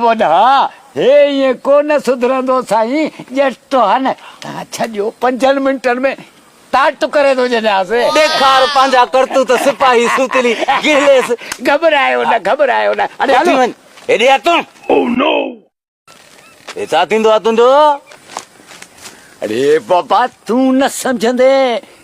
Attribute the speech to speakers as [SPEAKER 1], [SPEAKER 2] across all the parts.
[SPEAKER 1] वॾा हे ये कोन सुधरंदो साईं जस्तो है न छॾियो 5 मिंटनि में ताट करे थो छॾियासीं।
[SPEAKER 2] ॾेखार पंहिंजा करतूत सिपाही सुतली गिलेस।
[SPEAKER 1] घबरायो न घबरायो न। अरे
[SPEAKER 2] उथी वञ हेॾे आ तूं। ओह नो हे छा थींदो आहे तुंहिंजो?
[SPEAKER 1] अरे बाबा तूं न सम्झंदे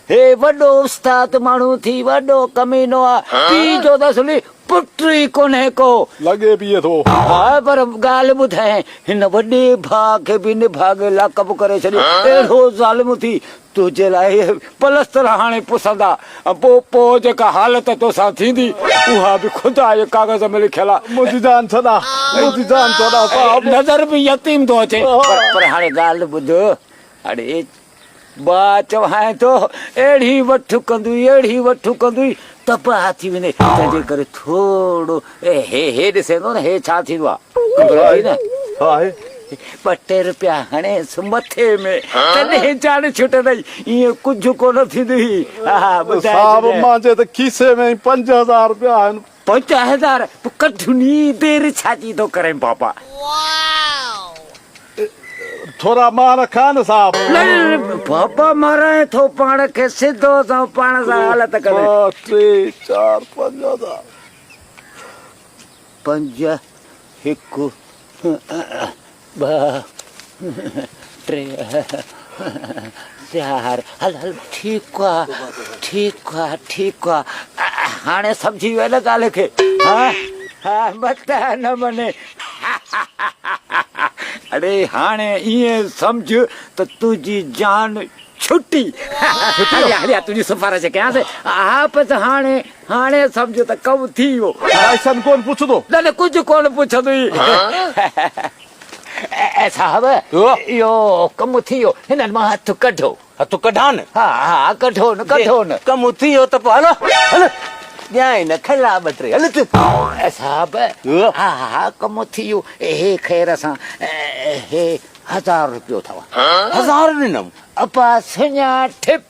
[SPEAKER 1] हे वॾो उस्ताद माण्हू थी वॾो कमीनो आहे पीउ जो त असली पुट ई कोन्हे को
[SPEAKER 3] लगे पिए थो।
[SPEAKER 1] हा पर ॻाल्हि ॿुधाए हिन वॾे भाउ खे बि निभागे लाकब करे छॾियो अहिड़ो ज़ालिम थी तुंहिंजे लाइ पलस्तर हाणे पुसंदा पोइ जेका हालत तोसां थींदी उहा बि ख़ुदा जे कागज़ में लिखियल आहे।
[SPEAKER 3] मुंहिंजी जान छॾा मुंहिंजी जान छॾा साहब।
[SPEAKER 1] नज़र बि यतीम थो अचे पर हाणे ॻाल्हि ॿुध। अड़े बा चवां थो अहिड़ी वठु कंदुई त पा थी वञे तंहिंजे करे थोरो हे ॾिसेंदो न हे छा थींदो आहे न ॿ टे रुपया हणे मथे में तॾहिं जान छुटंदई ईअं कुझु कोन थींदी।
[SPEAKER 3] साहब मुंहिंजे त खीसे में 5000 रुपया आहिनि।
[SPEAKER 1] 5000 कढनी देर छाजी थो करे बाबा?
[SPEAKER 3] थोड़ा मां रखा न साहब।
[SPEAKER 1] बाबा माराए थो पाण खे सिधो सां पाण सां हालत करे
[SPEAKER 3] 3 4 5
[SPEAKER 1] 5 1 2 3 4 हल ठीक आहे हाणे सम्झी वियो न ॻाल्हि खे? हा मत न मने अरे हाणे ईअं सम्झ त तुंहिंजी जान छुटी। हलिया तुंहिंजी सिफारिश कयांसि। हा बसि हाणे सम्झ त कमु थी वियो।
[SPEAKER 3] लाइसन कोन पुछंदो?
[SPEAKER 1] न कुझु कोन पुछंदुई। साहब इहो कमु थी वियो हिननि मां हथु कढो।
[SPEAKER 2] हथु कढां न?
[SPEAKER 1] हा कढो न
[SPEAKER 2] कमु थी वियो त पोइ हलो ॼाए न खला बटरे हल तूं।
[SPEAKER 1] साहब हा कमु थी वियो हे ख़ैर सां हे 1000 रुपयो अथव।
[SPEAKER 2] 1000 ॾिनमि
[SPEAKER 1] अपा सुञा ठिप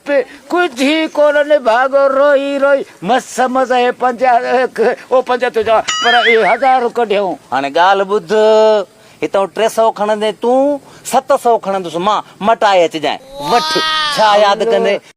[SPEAKER 1] कुझु ई कोन निभागो रोई मस हे 5 तुंहिंजा पर 1000 कढियऊं।
[SPEAKER 2] हाणे ॻाल्हि ॿुध हितां 300 खणंदे तूं 700 खणंदुसि मां मटाए अचिजांइ वठ छा यादि कंदे।